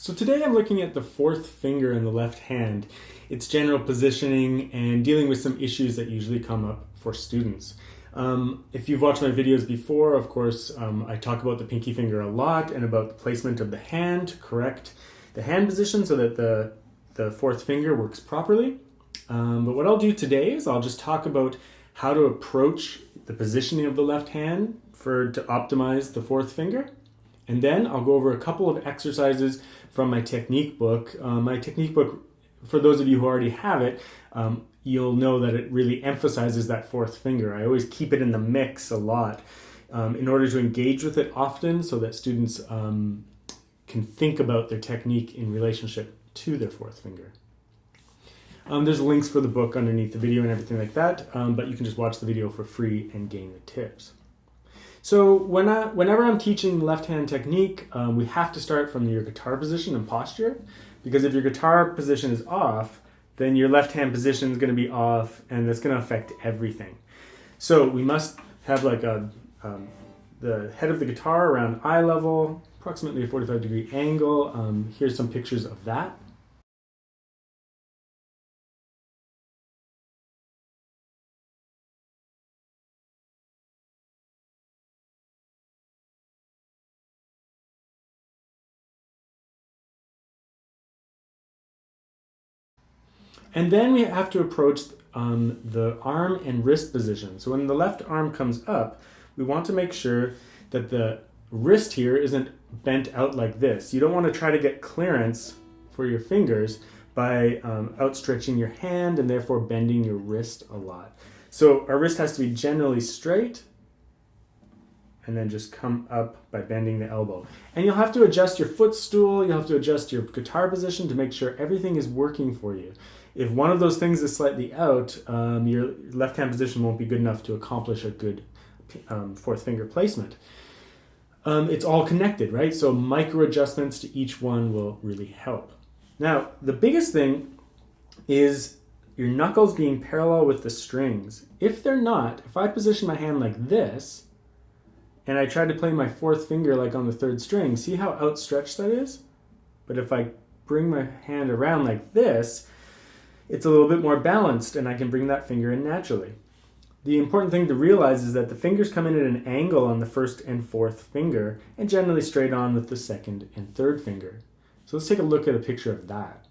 So today I'm looking at the fourth finger in the left hand, its general positioning, and dealing with some issues that usually come up for students. If you've watched my videos before, of course, I talk about the pinky finger a lot and about the placement of the hand to correct the hand position so that the fourth finger works properly. But what I'll do today is I'll just talk about how to approach the positioning of the left hand to optimize the fourth finger. And then I'll go over a couple of exercises from my technique book. My technique book, for those of you who already have it, you'll know that it really emphasizes that fourth finger. I always keep it in the mix a lot in order to engage with it often so that students can think about their technique in relationship to their fourth finger. There's links for the book underneath the video and everything like that, but you can just watch the video for free and gain the tips. So whenever I'm teaching left-hand technique, we have to start from your guitar position and posture, because if your guitar position is off, then your left-hand position is going to be off, and that's going to affect everything. So we must have like the head of the guitar around eye level, approximately a 45-degree angle. Here's some pictures of that. And then we have to approach the arm and wrist position. So when the left arm comes up, we want to make sure that the wrist here isn't bent out like this. You don't want to try to get clearance for your fingers by outstretching your hand and therefore bending your wrist a lot. So our wrist has to be generally straight and then just come up by bending the elbow. And you'll have to adjust your footstool, you'll have to adjust your guitar position to make sure everything is working for you. If one of those things is slightly out, your left-hand position won't be good enough to accomplish a good fourth finger placement. It's all connected, right? So micro adjustments to each one will really help. Now, the biggest thing is your knuckles being parallel with the strings. If they're not, if I position my hand like this, and I try to play my fourth finger like on the third string, see how outstretched that is? But if I bring my hand around like this, it's a little bit more balanced and I can bring that finger in naturally. The important thing to realize is that the fingers come in at an angle on the first and fourth finger and generally straight on with the second and third finger. So let's take a look at a picture of that.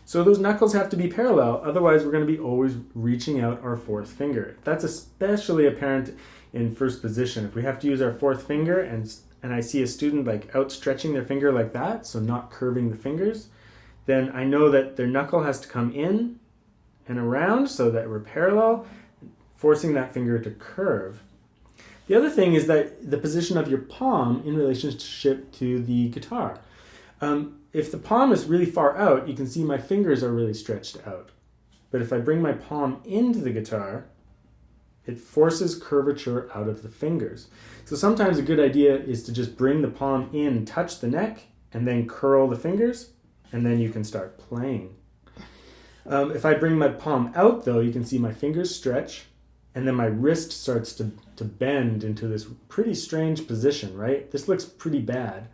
So those knuckles have to be parallel, otherwise we're going to be always reaching out our fourth finger. That's especially apparent in first position. If we have to use our fourth finger and I see a student like outstretching their finger like that, so not curving the fingers, then I know that their knuckle has to come in and around so that we're parallel, forcing that finger to curve. The other thing is that the position of your palm in relationship to the guitar. If the palm is really far out, you can see my fingers are really stretched out. But if I bring my palm into the guitar, it forces curvature out of the fingers. So sometimes a good idea is to just bring the palm in, touch the neck, and then curl the fingers, and then you can start playing. If I bring my palm out though, you can see my fingers stretch, and then my wrist starts to bend into this pretty strange position, right? This looks pretty bad.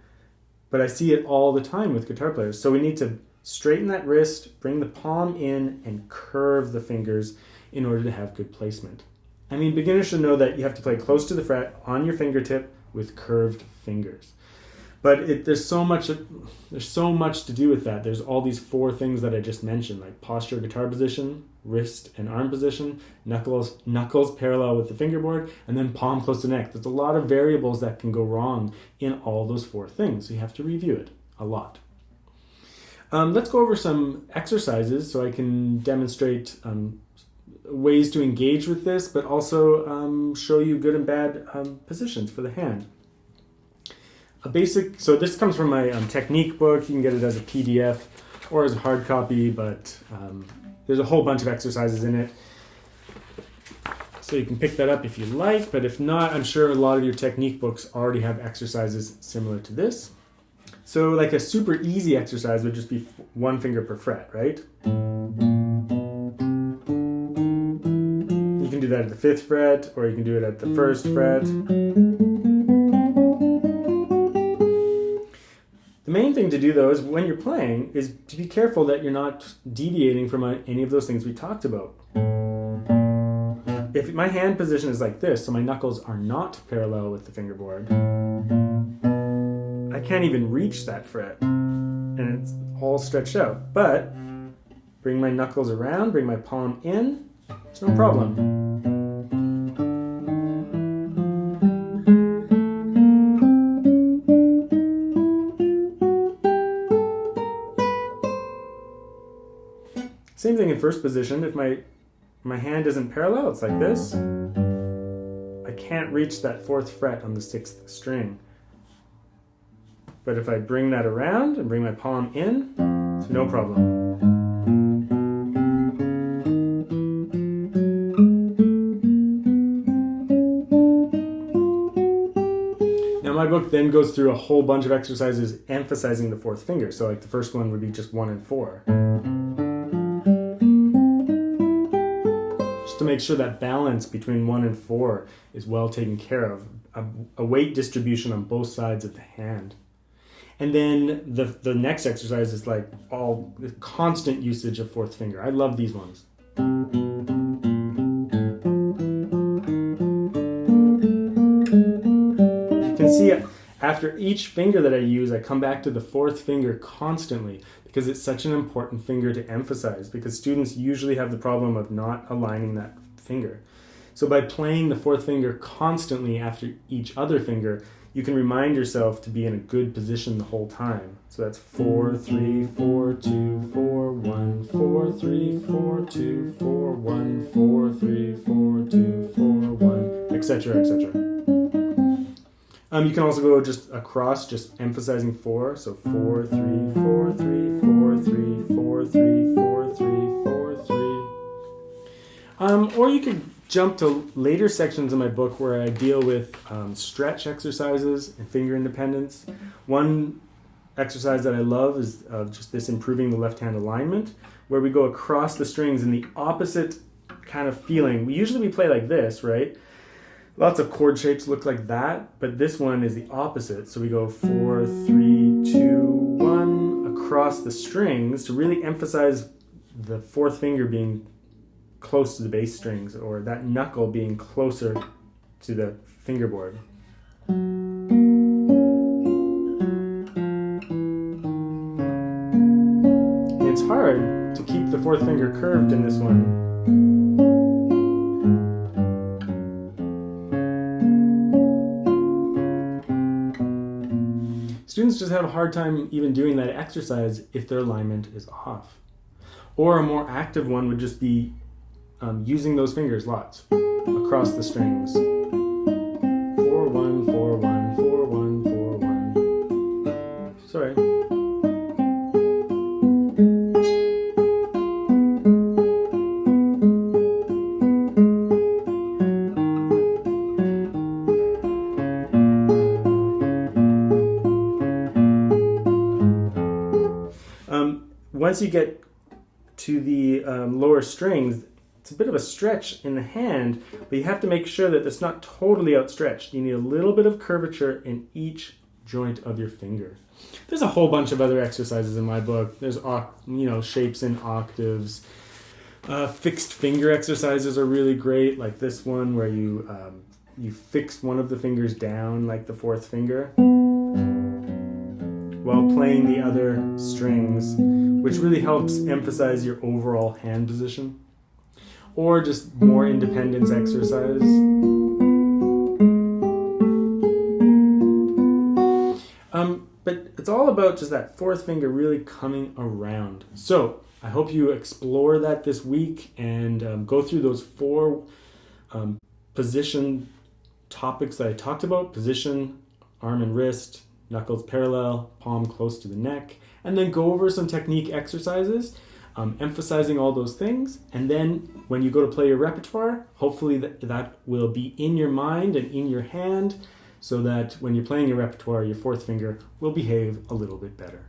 But I see it all the time with guitar players. So we need to straighten that wrist, bring the palm in, and curve the fingers in order to have good placement. I mean, beginners should know that you have to play close to the fret on your fingertip with curved fingers. But there's so much to do with that. There's all these four things that I just mentioned, like posture, guitar position, wrist and arm position, knuckles parallel with the fingerboard, and then palm close to neck. There's a lot of variables that can go wrong in all those four things. So you have to review it a lot. Let's go over some exercises so I can demonstrate ways to engage with this, but also show you good and bad positions for the hand. So this comes from my technique book. You can get it as a PDF or as a hard copy, but there's a whole bunch of exercises in it. So you can pick that up if you like, but if not, I'm sure a lot of your technique books already have exercises similar to this. So like a super easy exercise would just be one finger per fret, right? You can do that at the 5th fret, or you can do it at the 1st fret. The main thing to do though is when you're playing is to be careful that you're not deviating from any of those things we talked about. If my hand position is like this, so my knuckles are not parallel with the fingerboard, I can't even reach that fret, and it's all stretched out. But bring my knuckles around, bring my palm in, it's no problem. Same thing in first position. If my hand isn't parallel, it's like this. I can't reach that 4th fret on the 6th string. But if I bring that around and bring my palm in, it's no problem. Now my book then goes through a whole bunch of exercises emphasizing the 4th finger. So like the first one would be just 1 and 4. Just to make sure that balance between 1 and 4 is well taken care of. A weight distribution on both sides of the hand. And then the next exercise is like all the constant usage of 4th finger. I love these ones. You can see after each finger that I use, I come back to the 4th finger constantly because it's such an important finger to emphasize, because students usually have the problem of not aligning that finger. So by playing the 4th finger constantly after each other finger, you can remind yourself to be in a good position the whole time. So that's 4, 3, 4, 2, 4, 1, 4, 3, 4, 2, 4, 1, 4, 3, 4, 2, 4, 1, etc., etc. You can also go just across, just emphasizing 4. So 4, 3, 4, 3, 4, 3, 4, 3, 4, 3, 4, 3. Or you could jump to later sections of my book where I deal with stretch exercises and finger independence. One exercise that I love is just this improving the left hand alignment, where we go across the strings in the opposite kind of feeling. Usually we play like this, right? Lots of chord shapes look like that, but this one is the opposite. So we go 4, 3, 2, 1 across the strings to really emphasize the 4th finger being close to the bass strings, or that knuckle being closer to the fingerboard. And it's hard to keep the 4th finger curved in this one. Students just have a hard time even doing that exercise if their alignment is off. Or a more active one would just be using those fingers lots across the strings. 4, 1, 4, 1, 4, 1, 4, 1. Sorry. Once you get to the lower strings, it's a bit of a stretch in the hand, but you have to make sure that it's not totally outstretched. You need a little bit of curvature in each joint of your finger. There's a whole bunch of other exercises in my book. There's shapes in octaves. Fixed finger exercises are really great, like this one where you fix one of the fingers down, like the 4th finger, while playing the other strings, which really helps emphasize your overall hand position. Or just more independence exercise. But it's all about just that 4th finger really coming around. So I hope you explore that this week and go through those 4 position topics that I talked about. Position, arm and wrist, knuckles parallel, palm close to the neck, and then go over some technique exercises, emphasizing all those things. And then when you go to play your repertoire, hopefully that will be in your mind and in your hand so that when you're playing your repertoire, your fourth finger will behave a little bit better.